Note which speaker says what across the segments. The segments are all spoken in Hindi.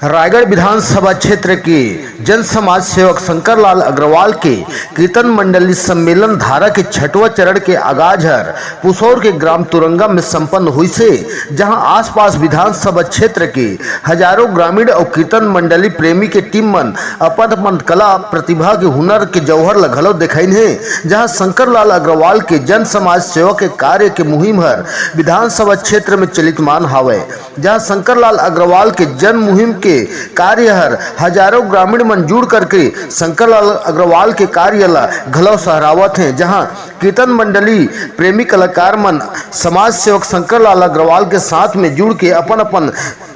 Speaker 1: रायगढ़ विधानसभा क्षेत्र के जन समाज सेवक शंकर लाल अग्रवाल के कीर्तन मंडली सम्मेलन धारा के छठवां चरण के आगाज हर पुसौर के ग्राम तुरंगा में संपन्न हुई से, जहां आसपास विधानसभा क्षेत्र के हजारों ग्रामीण और कीर्तन मंडली प्रेमी के टीम मन अपन अपन कला प्रतिभा के हुनर के जौहर लगलो दिखाई है। जहां शंकर लाल अग्रवाल के जन समाज सेवक के कार्य के मुहिम हर विधानसभा क्षेत्र में चलित मान हावे। जहां शंकर लाल अग्रवाल के जन मुहिम के कार्य हर हजारों ग्रामीण मन जुड़ करके शंकर लाल अग्रवाल के कार्य ला घलो सहरावत हैं। जहां कीर्तन मंडली प्रेमी कलाकार मन समाज सेवक शंकर लाल अग्रवाल के साथ में जुड़ के अपन अपन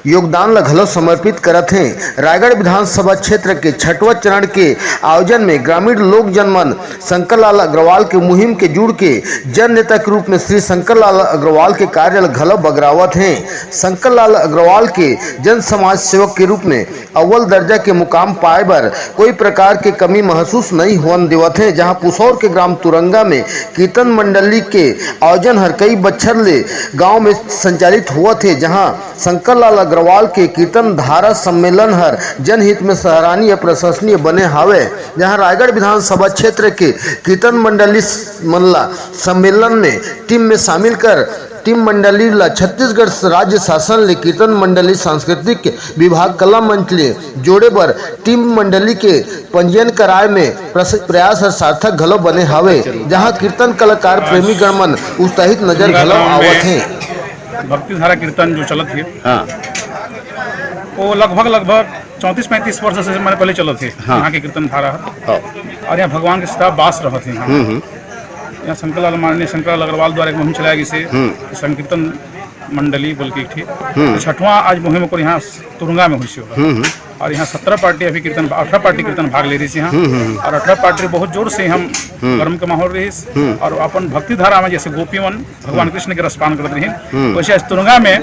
Speaker 1: योगदान ला घलो समर्पित करत हैं। रायगढ़ विधानसभा क्षेत्र के छठवां चरण के आयोजन में ग्रामीण लोग जन मन शंकर लाल अग्रवाल के मुहिम के जुड़ के जन नेता के रूप में श्री शंकर लाल अग्रवाल के कार्य घलो बगरावत हैं। शंकर लाल अग्रवाल के जन समाज सेवक के रूप में अव्वल दर्जा के मुकाम पाए बर कोई प्रकार के कमी महसूस नहीं होने देवत हैं। जहां पुसौर के ग्राम तुरंगा में कीर्तन मंडली के आयोजन हर कई बच्छर ले गांव में संचालित हुआ थे। जहां शंकर लाल अग्रवाल के कीर्तन धारा सम्मेलन हर जनहित में सराहनीय प्रशंसनीय बने हावे। जहां रायगढ़ विधानसभा क्षेत्र के कीर्तन मंडली मनला सम्मेलन में टीम में शामिल कर टीम मंडली ला छत्तीसगढ़ राज्य शासन ले कीर्तन मंडली सांस्कृतिक विभाग कला मंच ले जोड़े बर टीम मंडली के पंजीयन कराए में प्रयास सार्थक घलो बने हावे। जहां कीर्तन कलाकार प्रेमी गण मन उत्साहित नजर घलो आवत हैं।
Speaker 2: भक्ति धारा कीर्तन जो चलत है वो लगभग 34-35 वर्ष से मैंने पहले चलत थे। यहाँ के कीर्तन धारा और यहाँ भगवान के सिताब बास रहे थे। यहाँ शंकर लाल माननीय शंकर लाल अग्रवाल द्वारा एक मुहिम चलाया गई से संकीर्तन मंडली बोल के थी। छठवां आज मुहिम को यहाँ तुरंगा में हुई और यहाँ 17 पार्टी अभी कीर्तन 18 पार्टी कीर्तन भाग ले रही थी यहाँ और 18 पार्टी बहुत जोर से हम कर्म के माहौल रही और अपन भक्ति धारा में जैसे गोपी मन भगवान कृष्ण के रसपान करते रही वैसे आज तुरंगा में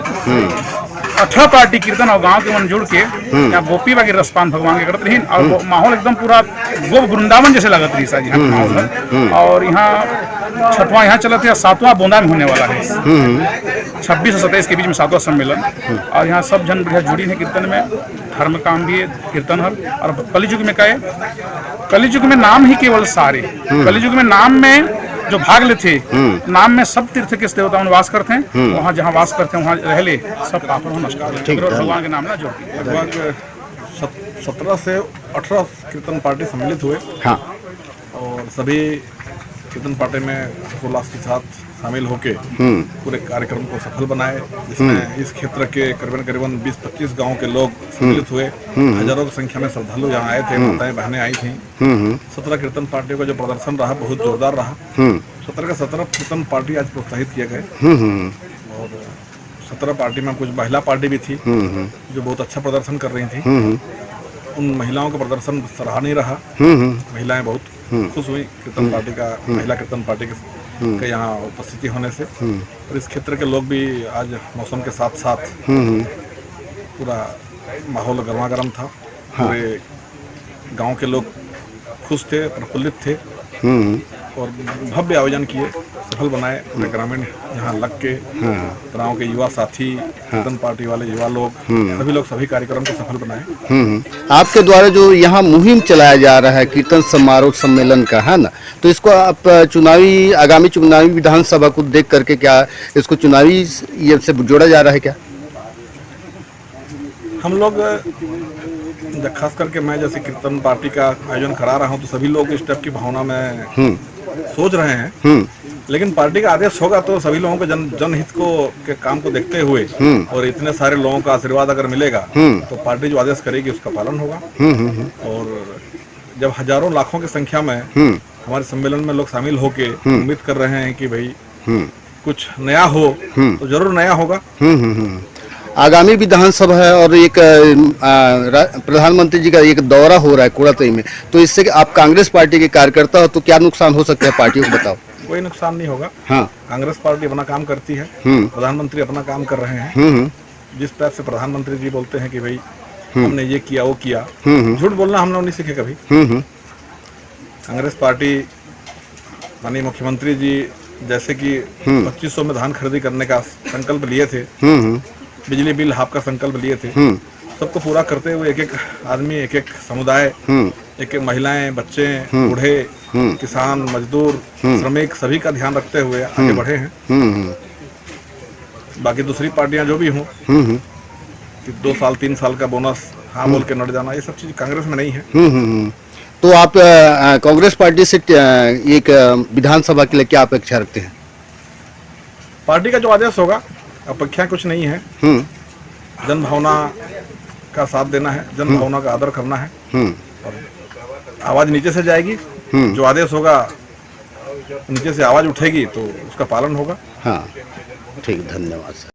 Speaker 2: 18 पार्टी कीर्तन और गांव के मन जुड़ के यहाँ गोपी बाकी रसपान भगवान के करते रही और माहौल एकदम पूरा गोप वृंदावन जैसे लगत रही साज यहाँ माहौल। और यहाँ छठवां यहाँ चला था, 7वां बोंदा में होने वाला है 26 और 27 के बीच में 7वां सम्मेलन और यहाँ सब जन बढ़िया जुड़ी है कीर्तन में। धर्म काम भी है कीर्तन हर और कलियुग में क्या है, कलियुग में नाम ही केवल सारे, कलियुग में नाम में जो भाग लेते नाम में सब तीर्थ के देवता वास करते हैं। वहाँ जहाँ वास करते हैं वहाँ रह ले सब पाप नष्ट कर भगवान के नाम ना जोड़।
Speaker 3: लगभग 17 से 18 कीर्तन पार्टी सम्मिलित हुए और सभी कीर्तन पार्टी में हर्षोल्लास के साथ शामिल होके पूरे कार्यक्रम को सफल बनाए, जिसमें इस क्षेत्र के करीबन 20-25 गांव के लोग सम्मिलित हुए। हजारों की संख्या में श्रद्धालु यहाँ आए थे, माताएं बहनें आई थी। 17 कीर्तन पार्टियों का जो प्रदर्शन रहा बहुत जोरदार रहा। 17 के 17 कीर्तन पार्टी आज प्रोत्साहित किए गए और 17 पार्टी में कुछ महिला पार्टी भी थी जो बहुत अच्छा प्रदर्शन कर रही थी। उन महिलाओं का प्रदर्शन सराहनीय रहा। महिलाएं बहुत खुश हुई कीर्तन पार्टी का, महिला कीर्तन पार्टी के यहाँ उपस्थिति होने से। और इस क्षेत्र के लोग भी आज मौसम के साथ साथ पूरा माहौल गर्मागर्म था। पूरे गांव के लोग खुश थे, प्रफुल्लित थे और भव्य आयोजन किए, सफल बनाए। पूरे ग्रामीण यहाँ लग के गाँव के युवा साथी, कीर्तन पार्टी वाले युवा लोग सभी लोग सभी कार्यक्रम को सफल बनाए।
Speaker 1: आपके द्वारा जो यहाँ मुहिम चलाया जा रहा है कीर्तन समारोह सम्मेलन का, है ना, तो इसको आप आगामी चुनावी विधानसभा को देख करके क्या इसको चुनावी ये से जोड़ा जा रहा है क्या?
Speaker 3: हम लोग खास करके मैं जैसे कीर्तन पार्टी का आयोजन करा रहा हूँ तो सभी लोग इस टाइप की भावना में सोच रहे हैं, लेकिन पार्टी का आदेश होगा तो सभी लोगों के जनहित को के काम को देखते हुए और इतने सारे लोगों का आशीर्वाद अगर मिलेगा तो पार्टी जो आदेश करेगी उसका पालन होगा। और जब हजारों लाखों की संख्या में हमारे सम्मेलन में लोग शामिल होके उम्मीद कर रहे हैं कि भाई कुछ नया हो तो जरूर नया होगा।
Speaker 1: आगामी विधानसभा है और एक प्रधानमंत्री जी का एक दौरा हो रहा है कोड़ातई में, तो इससे आप कांग्रेस पार्टी के कार्यकर्ता हो तो क्या नुकसान हो सकता है पार्टी को बताओ?
Speaker 3: कोई नुकसान नहीं होगा। कांग्रेस पार्टी अपना काम करती है, प्रधानमंत्री अपना काम कर रहे हैं। जिस टाइप से प्रधानमंत्री जी बोलते हैं कि भाई हमने ये किया वो किया, झूठ बोलना हम लोग नहीं सीखे कभी। कांग्रेस पार्टी माननीय मुख्यमंत्री जी जैसे कि 2500 में धान खरीदी करने का संकल्प लिए थे, बिजली बिल हाफ का संकल्प लिए थे, सबको पूरा करते हुए एक एक आदमी, एक एक समुदाय, एक एक महिलाएं, बच्चे, बूढ़े, किसान, मजदूर, श्रमिक, सभी का ध्यान रखते हुए आगे बढ़े हैं। बाकी दूसरी पार्टियां जो भी हों, कि 2 साल 3 साल का बोनस हाँ बोल के नट जाना, ये सब चीज कांग्रेस में नहीं है।
Speaker 4: तो आप कांग्रेस पार्टी से एक विधानसभा के लिए क्या अपेक्षा रखते हैं?
Speaker 3: पार्टी का जो आदेश होगा, अपेक्षा कुछ नहीं है। जन भावना का साथ देना है, जन भावना का आदर करना है। और आवाज नीचे से जाएगी, जो आदेश होगा नीचे से आवाज उठेगी तो उसका पालन होगा।
Speaker 4: हाँ, ठीक, धन्यवाद सर।